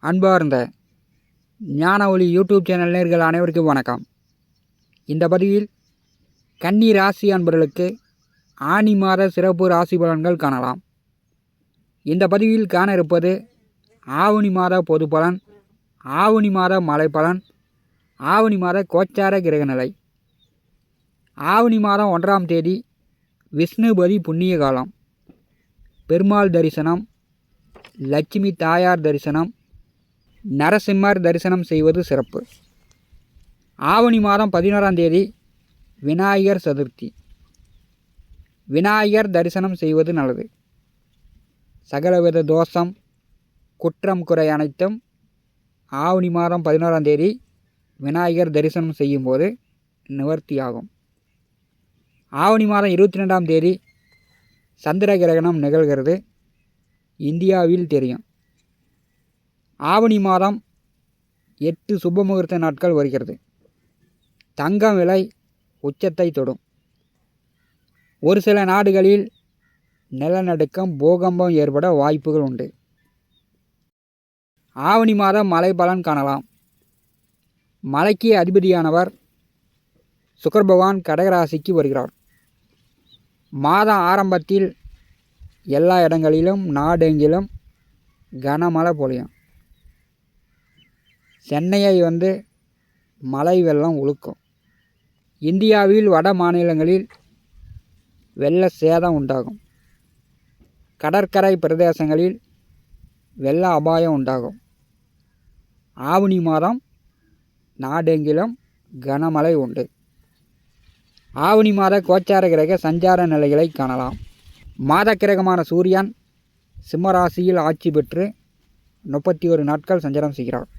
அன்பார்ந்த ஞான ஒளி யூடியூப் சேனல் நேயர்கள் அனைவருக்கும் வணக்கம். இந்த பதிவில் கன்னி ராசி அன்பர்களுக்கு ஆனி மாத சிறப்பு ராசி பலன்கள் காணலாம். இந்த பதிவில் காண இருப்பது ஆவணி மாத பொது பலன், ஆவணி மாத மழை பலன், ஆவணி மாத கோச்சார கிரகநிலை. ஆவணி மாதம் 1ஆம் தேதி விஷ்ணுபதி புண்ணிய காலம். பெருமாள் தரிசனம், லட்சுமி தாயார் தரிசனம், நரசிம்மர் தரிசனம் செய்வது சிறப்பு. ஆவணி மாதம் 11ஆம் தேதி விநாயகர் சதுர்த்தி. விநாயகர் தரிசனம் செய்வது நல்லது. சகலவித தோஷம் குற்றம் குறை அனைத்தும் ஆவணி மாதம் 11ஆம் தேதி விநாயகர் தரிசனம் செய்யும்போது நிவர்த்தியாகும். ஆவணி மாதம் 22ஆம் தேதி சந்திர கிரகணம் நிகழ்கிறது. இந்தியாவில் தெரியும். ஆவணி மாதம் 8 சுபமுகூர்த்த நாட்கள் வருகிறது. தங்கம் விலை உச்சத்தை தொடும். ஒரு சில நாடுகளில் நிலநடுக்கம், பூகம்பம் ஏற்பட வாய்ப்புகள் உண்டு. ஆவணி மாதம் மழை பலன் காணலாம். மழைக்கு அதிபதியானவர் சுக்கிர பகவான் கடகராசிக்கு வருகிறார். மாத ஆரம்பத்தில் எல்லா இடங்களிலும் நாடெங்கிலும் கனமழை பொழியும். சென்னையை மழை வெள்ளம் உழுக்கும். இந்தியாவில் வட மாநிலங்களில் வெள்ள சேதம் உண்டாகும். கடற்கரை பிரதேசங்களில் வெள்ள அபாயம் உண்டாகும். ஆவணி மாதம் நாடெங்கிலும் கனமழை உண்டு. ஆவணி மாத கோச்சார கிரக சஞ்சார நிலைகளை காணலாம். மாத கிரகமான சூரியன் சிம்மராசியில் ஆட்சி பெற்று 31 நாட்கள் சஞ்சாரம் செய்கிறார்.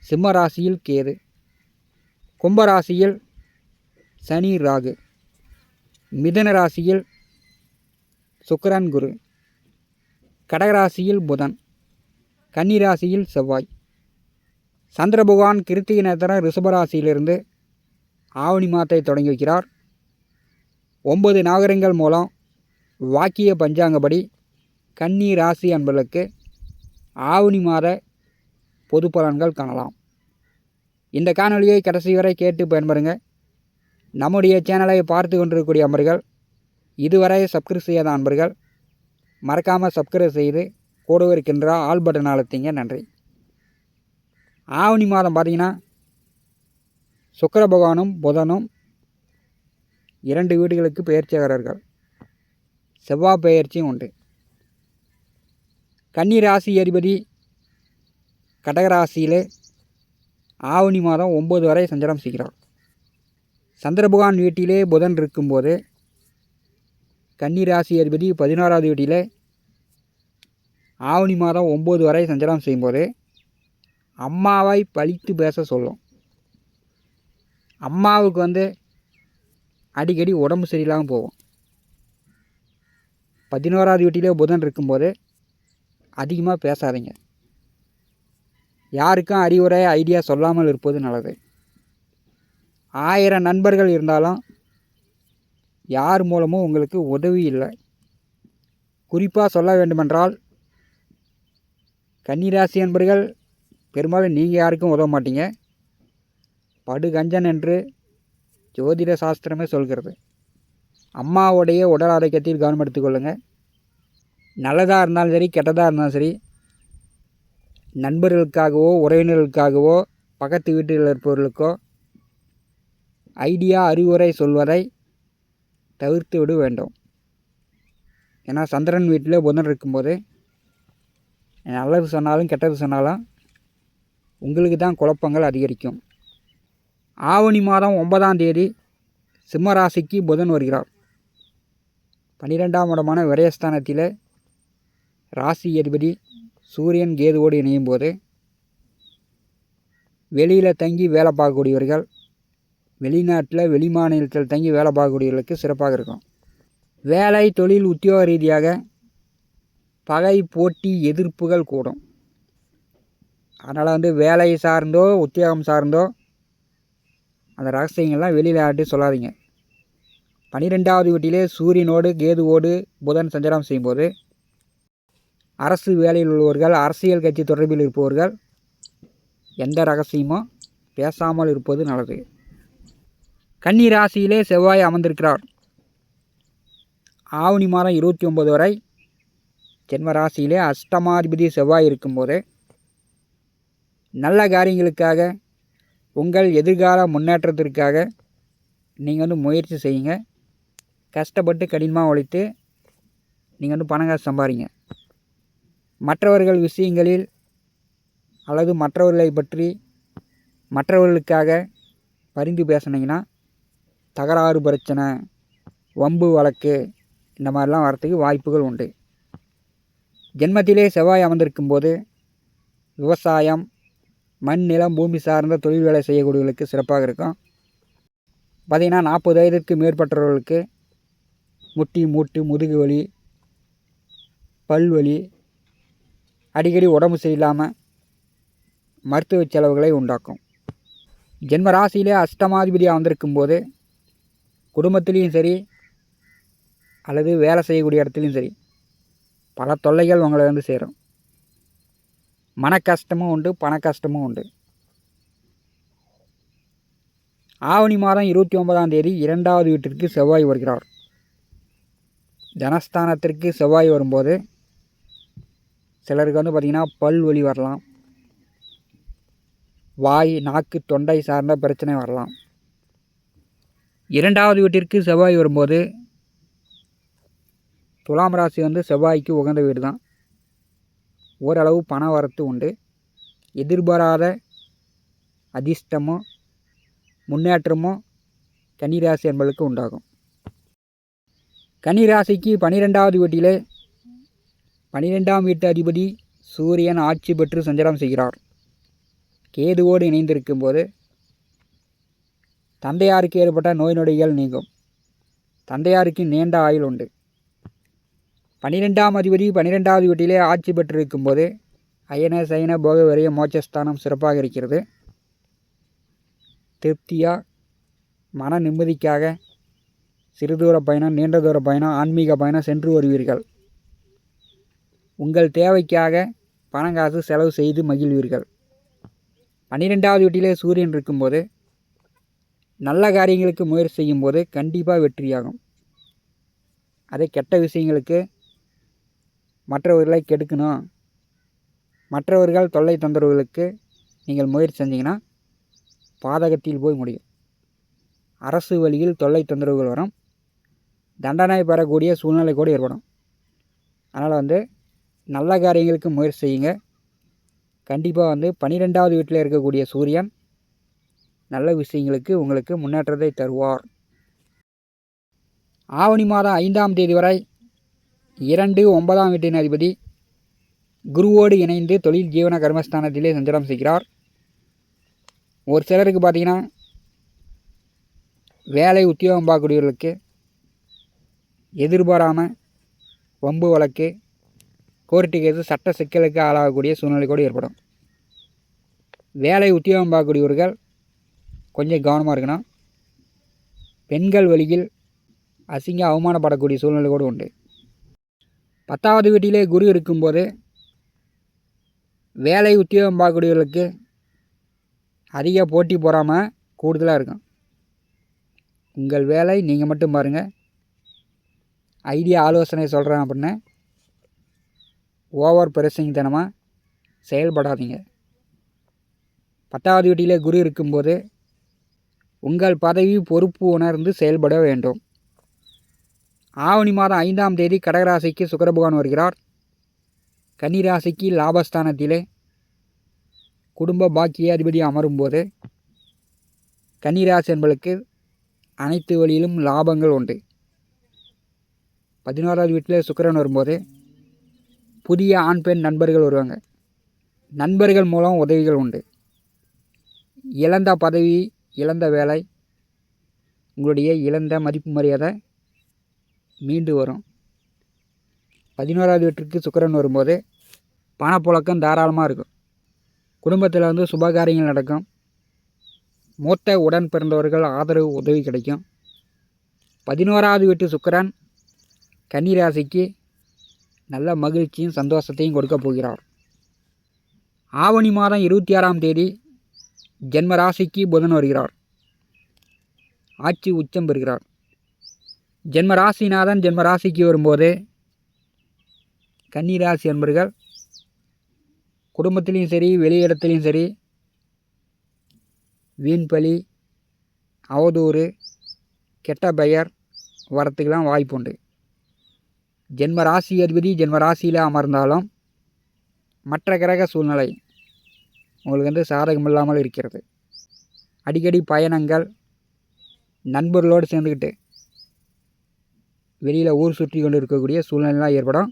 சிம்ம ராசியில் கேது, கும்பராசியில் சனி ராகு, மிதுன ராசியில் சுக்கிரன் குரு, கடகராசியில் புதன், கன்னிராசியில் செவ்வாய். சந்திர பகவான் கிருத்திகை நட்சத்திரம் ரிஷபராசியிலிருந்து ஆவணி மாதத்தை தொடங்கி வைக்கிறார். 9 நாகரிகங்கள் மூலம் வாக்கிய பஞ்சாங்கப்படி கன்னி ராசி அன்பர்களுக்கு ஆவணி மாத பொது பலன்கள் காணலாம். இந்த காணொலியை கடைசி வரை கேட்டு பயன்பெறுங்க. நம்முடைய சேனலை பார்த்து கொண்டிருக்கக்கூடிய அன்பர்கள், இதுவரை சப்ஸ்கிரைப் செய்யாத அன்பர்கள் மறக்காமல் சப்ஸ்கிரைப் செய்து கூடவே இருக்கின்ற ஆல் பட்டன் அழுத்திங்க. நன்றி. ஆவணி மாதம் பார்த்திங்கன்னா சுக்கிர பகவானும் புதனும் 2 வீடுகளுக்கு பெயர்ச்சியாகிறார்கள். செவ்வாய் பெயர்ச்சியும் உண்டு. கன்னி ராசி அதிபதி கடகராசியிலே ஆவணி மாதம் 9 வரை சஞ்சாரம் செய்கிறார். சந்திர பகவான் வீட்டிலே புதன் இருக்கும்போது கன்னி ராசி அதிபதி 16வது வீட்டிலே ஆவணி மாதம் 9 வரை சஞ்சாரம் செய்யும்போது அம்மாவை பழித்து பேச சொல்லும். அம்மாவுக்கு அடிக்கடி உடம்பு சரியில்லாமல் போகும். 11வது வீட்டிலே புதன் இருக்கும்போது அதிகமாக பேசாதீங்க. யாருக்கும் அறிவுரை ஐடியா சொல்லாமல் இருப்பது நல்லது. 1000 நண்பர்கள் இருந்தாலும் யார் மூலமும் உங்களுக்கு உதவி இல்லை. குறிப்பாக சொல்ல வேண்டுமென்றால் கன்னிராசி நண்பர்கள் பெரும்பாலும் நீங்கள் யாருக்கும் உதவ மாட்டீங்க. படுகஞ்சன் என்று ஜோதிட சாஸ்திரமே சொல்கிறது. அம்மாவுடைய உடல் ஆரோக்கியத்தில் கவனம் எடுத்துக்கொள்ளுங்கள். நல்லதாக இருந்தாலும் சரி, கெட்டதாக இருந்தாலும் சரி, நண்பர்களுக்காகவோ உறவினர்களுக்காகவோ பக்கத்து வீட்டில் இருப்பவர்களுக்கோ ஐடியா அறிவுரை சொல்வதை தவிர்த்து விட வேண்டும். ஏன்னா சந்திரன் வீட்டில் புதன் இருக்கும்போது நல்லது சொன்னாலும் கெட்டது சொன்னாலும் உங்களுக்கு தான் குழப்பங்கள் அதிகரிக்கும். ஆவணி மாதம் 9ஆம் தேதி சிம்ம ராசிக்கு புதன் வருகிறார். 12ஆம் இடமான விரயஸ்தானத்தில் ராசி அதிபதி சூரியன் கேதுவோடு இணையும் போது வெளியில் தங்கி வேலை பார்க்கக்கூடியவர்கள், வெளிநாட்டில் வெளி மாநிலத்தில் தங்கி வேலை பார்க்கக்கூடியவர்களுக்கு சிறப்பாக இருக்கும். வேலை தொழில் உத்தியோக ரீதியாக பகை போட்டி எதிர்ப்புகள் கூடும். அதனால் வேலை சார்ந்தோ உத்தியோகம் சார்ந்தோ அந்த ரகசியங்கள்லாம் வெளியில் யார்ட்டையும் சொல்லாதீங்க. 12வது வீட்டிலே சூரியனோடு கேதுவோடு புதன் சஞ்சாரம் செய்யும்போது அரசு வேலையில் உள்ளவர்கள், அரசியல் கட்சி தொடர்பில் இருப்பவர்கள் எந்த ரகசியமோ பேசாமல் இருப்பது நல்லது. கன்னி ராசியிலே செவ்வாய் அமர்ந்திருக்கிறார். ஆவணி மாதம் 29 வரை ஜென்ம ராசியிலே அஷ்டமாதிபதி செவ்வாய் இருக்கும்போது நல்ல காரியங்களுக்காக, உங்கள் எதிர்கால முன்னேற்றத்திற்காக நீங்கள் முயற்சி செய்யுங்க. கஷ்டப்பட்டு கடினமாக உழைத்து நீங்கள் பணம் காசு சம்பாதிங்க. மற்றவர்கள் விஷயங்களில் அல்லது மற்றவர்களை பற்றி மற்றவர்களுக்காக பரிந்து பேசுனீங்கன்னா தகராறு, பிரச்சனை, வம்பு வழக்கு இந்த மாதிரிலாம் வரத்துக்கு வாய்ப்புகள் உண்டு. ஜென்மத்திலே செவ்வாய் அமர்ந்திருக்கும் போது விவசாயம், மண், நிலம், பூமி சார்ந்த தொழில் வேலை செய்யக்கூடியவர்களுக்கு சிறப்பாக இருக்கும். பார்த்திங்கன்னா 40 வயதிற்கு மேற்பட்டவர்களுக்கு முட்டி, மூட்டு, முதுகு வலி, பல்வலி, அடிக்கடி உடம்பு சரியில்லாமல் மருத்துவ செலவுகளை உண்டாக்கும். ஜென்ம ராசியிலே அஷ்டமாதிபதியாக வந்திருக்கும் போது குடும்பத்திலையும் சரி அல்லது வேலை செய்யக்கூடிய இடத்துலையும் சரி பல தொல்லைகள் உங்களை சேரும். மன கஷ்டமும் உண்டு, பண கஷ்டமும் உண்டு. ஆவணி மாதம் 29ஆம் தேதி 2வது வீட்டிற்கு செவ்வாய் வருகிறார். தனஸ்தானத்திற்கு செவ்வாய் வரும்போது சிலருக்கு பார்த்திங்கன்னா பல் வலி வரலாம், வாய், நாக்கு, தொண்டை சார்ந்த பிரச்சனை வரலாம். 2வது வீட்டிற்கு செவ்வாய் வரும்போது துலாம் ராசி செவ்வாய்க்கு உகந்த வீடு தான். ஓரளவு பண வரத்து உண்டு. எதிர்பாராத அதிர்ஷ்டமோ முன்னேற்றமோ கன்னிராசி என்பதற்கு உண்டாகும். கன்னிராசிக்கு 12வது வீட்டிலே 12ஆம் வீட்டு அதிபதி சூரியன் ஆட்சி பெற்று சஞ்சாரம் செய்கிறார். கேதுவோடு இணைந்திருக்கும் போது தந்தையாருக்கு ஏற்பட்ட நோய் நொடிகள் நீங்கும். தந்தையாருக்கு நீண்ட ஆயுள் உண்டு. 12ஆம் அதிபதி 12வது வீட்டிலே ஆட்சி பெற்றிருக்கும் போது அயன சயன போக வரைய மோட்சஸ்தானம் சிறப்பாக இருக்கிறது. திருப்தியாக மன நிம்மதிக்காக சிறு தூர பயணம், நீண்ட தூர பயணம், ஆன்மீக பயணம் சென்று வருவீர்கள். உங்கள் தேவைக்காக பணங்காசு செலவு செய்து மகிழ்வீர்கள். 12வது வீட்டிலே சூரியன் இருக்கும்போது நல்ல காரியங்களுக்கு முயற்சி செய்யும்போது கண்டிப்பாக வெற்றியாகும். அதே கெட்ட விஷயங்களுக்கு மற்றவர்களை கெடுக்கணும், மற்றவர்கள் தொல்லை தொந்தரவுகளுக்கு நீங்கள் முயற்சி செஞ்சீங்கன்னா பாதகத்தில் போய் முடியும். அரசு வழியில் தொல்லை தொந்தரவுகள் வரும், தண்டனை பெறக்கூடிய சூழ்நிலை கூட ஏற்படும். அதனால் நல்ல காரியங்களுக்கு முயற்சி செய்யுங்க. கண்டிப்பாக 12வது வீட்டில் இருக்கக்கூடிய சூரியன் நல்ல விஷயங்களுக்கு உங்களுக்கு முன்னேற்றத்தை தருவார். ஆவணி மாதம் 5ஆம் தேதி வரை 2, 9ஆம் வீட்டின் அதிபதி குருவோடு இணைந்து தொழில் ஜீவன கர்மஸ்தானத்திலே சஞ்சாரம் செய்கிறார். ஒரு சிலருக்கு பார்த்திங்கன்னா வேலை உத்தியோகம் பார்க்கக்கூடியவர்களுக்கு எதிர்பாராமல் வம்பு வழக்கு, கோர்ட்டு கேஸு, சட்ட சிக்கலுக்கு ஆளாகக்கூடிய சூழ்நிலை கூட ஏற்படும். வேலை உத்தியோகம் பார்க்கக்கூடியவர்கள் கொஞ்சம் கவனமாக இருக்கணும். பெண்கள் வழியில் அசிங்க அவமானப்படக்கூடிய சூழ்நிலை கூட உண்டு. 10வது வீட்டிலே குரு இருக்கும்போது வேலை உத்தியோகம் பார்க்கக்கூடியவர்களுக்கு அதிக போட்டி போடாமல் கூடுதலாக இருக்கும். உங்கள் வேலை நீங்கள் மட்டும் பாருங்கள். ஐடியா ஆலோசனை சொல்கிறேன் அப்படின்னு ஓவர் பிரசிங் தனமாக செயல்படாதீங்க. 10வது வீட்டிலே குரு இருக்கும்போது உங்கள் பதவி பொறுப்பு உணர்ந்து செயல்பட வேண்டும். ஆவணி மாதம் 5ஆம் தேதி கடகராசிக்கு சுக்கிர பகவான் வருகிறார். கன்னிராசிக்கு லாபஸ்தானத்திலே குடும்ப பாக்கிய அதிபதி அமரும்போது கன்னிராசி என்பதற்கு அனைத்து வழியிலும் லாபங்கள் உண்டு. 11வது வீட்டில் சுக்கிரன் வரும்போது புதிய ஆண் பெண் நண்பர்கள் வருவாங்க. நண்பர்கள் மூலம் உதவிகள் உண்டு. இழந்த பதவி, இழந்த வேலை, உங்களுடைய இழந்த மதிப்பு மரியாதை மீண்டு வரும். 11வது வீட்டிற்கு சுக்கிரன் வரும்போது பணப்புழக்கம் தாராளமாக இருக்கும். குடும்பத்தில் சுபகாரியங்கள் நடக்கும். மூத்த உடன் பிறந்தவர்கள் ஆதரவு உதவி கிடைக்கும். 11வது வீட்டு சுக்கிரன் கன்னிராசிக்கு நல்ல மகிழ்ச்சியும் சந்தோஷத்தையும் கொடுக்க போகிறார். ஆவணி மாதம் 26ஆம் தேதி ஜென்ம ராசிக்கு புதன் வருகிறார். ஆட்சி உச்சம் பெறுகிறார். ஜென்ம ராசிநாதன் ஜென்ம ராசிக்கு வரும்போது கன்னிராசி அன்பர்கள் குடும்பத்திலையும் சரி வெளியிடத்துலையும் சரி வீண்பலி அவதூறு கெட்ட பெயர் வரத்துக்கெல்லாம் வாய்ப்பு உண்டு. ஜென்ம ராசி அதிபதி ஜென்ம ராசியில் அமர்ந்தாலும் மற்ற கிரக சூழ்நிலை உங்களுக்கு சாதகம் இல்லாமல் இருக்கிறது. அடிக்கடி பயணங்கள் நண்பர்களோடு சேர்ந்துக்கிட்டு வெளியில் ஊர் சுற்றி கொண்டு இருக்கக்கூடிய சூழ்நிலைலாம் ஏற்படும்.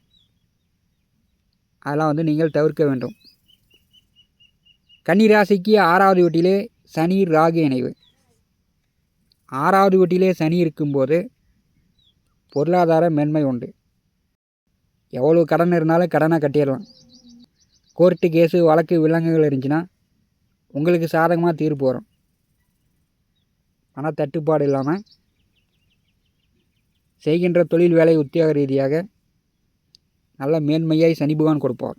அதெல்லாம் நீங்கள் தவிர்க்க வேண்டும். கன்னிராசிக்கு 6வது வீட்டிலே சனி ராகு இணைவு. 6வது வீட்டிலே சனி இருக்கும்போது பொருளாதார மேன்மை உண்டு. எவ்வளோ கடன் இருந்தாலும் கடனை கட்டிடலாம். கோர்ட்டு கேஸு வழக்கு விலங்குகள் இருந்துச்சுன்னா உங்களுக்கு சாதகமாக தீர்ப்பு வரும். தட்டுப்பாடு இல்லாமல் செய்கின்ற தொழில் வேலை உத்தியோக ரீதியாக நல்ல மேன்மையாய் சனி பகவான் கொடுப்பார்.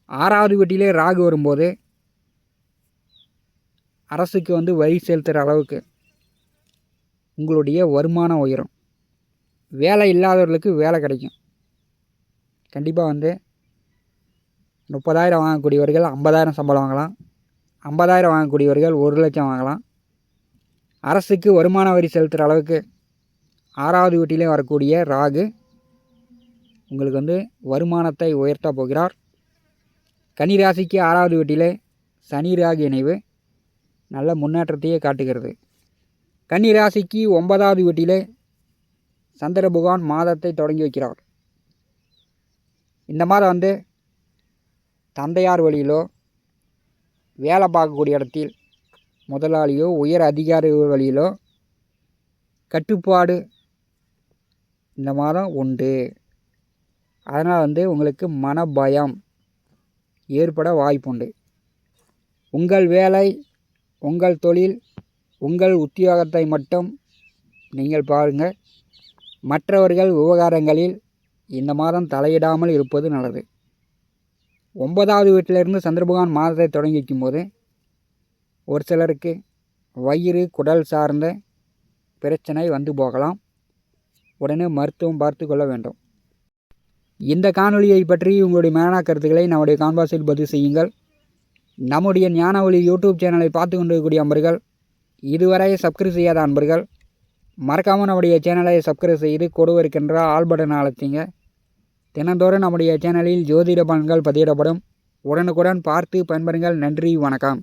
6வது வீட்டிலே ராகு வரும்போது அரசுக்கு வரி செலுத்துகிற அளவுக்கு உங்களுடைய வருமானம் உயரும். வேலை இல்லாதவர்களுக்கு வேலை கிடைக்கும். கண்டிப்பாக 30,000 வாங்கக்கூடியவர்கள் 50,000 சம்பளம் வாங்கலாம். 50,000 வாங்கக்கூடியவர்கள் 1,00,000 வாங்கலாம். அரசுக்கு வருமான வரி செலுத்துகிற அளவுக்கு 6வது வீட்டிலே வரக்கூடிய ராகு உங்களுக்கு வருமானத்தை உயர்த்த போகிறார். கன்னிராசிக்கு 6வது வீட்டிலே சனி ராகு இணைவு நல்ல முன்னேற்றத்தையே காட்டுகிறது. கன்னிராசிக்கு 9வது வீட்டிலே சந்திர பகவான் மாதத்தை தொடங்கி வைக்கிறார். இந்த மாதம் தந்தையார் வழியிலோ வேலை பார்க்கக்கூடிய இடத்தில் முதலாளியோ உயர் அதிகாரி வழியிலோ கட்டுப்பாடு இந்த மாதம் உண்டு. அதனால் உங்களுக்கு மன பயம் ஏற்பட வாய்ப்புண்டு. உங்கள் வேலை உங்கள் தொழில் உங்கள் உத்தியோகத்தை மட்டும் நீங்கள் பாருங்கள். மற்றவர்கள் விவகாரங்களில் இந்த மாதம் தலையிடாமல் இருப்பது நல்லது. 9வது வீட்டிலிருந்து சந்திர பகவான் மாதத்தை தொடங்கி வைக்கும்போது ஒரு சிலருக்கு வயிறு குடல் சார்ந்த பிரச்சனை போகலாம். உடனே மருத்துவம் பார்த்து கொள்ள வேண்டும். இந்த காணொலியை பற்றி உங்களுடைய மேலான கருத்துக்களை நம்முடைய கான்வாஸில் பதிவு செய்யுங்கள். நம்முடைய ஞான ஒளி யூடியூப் சேனலை பார்த்து கொண்டிருக்கக்கூடிய அன்பர்கள் இதுவரை சப்ஸ்கிரைப் செய்யாத அன்பர்கள் மறக்காமல் நம்முடைய சேனலை சப்ஸ்கிரைப் செய்து கொடுவிருக்கின்ற ஆல் பட்டன் அழுத்திங்க. தினந்தோறும் நம்முடைய சேனலில் ஜோதிட பலன்கள் பதிவிடப்படும். உடனுக்குடன் பார்த்து பயன்பெறுங்கள். நன்றி, வணக்கம்.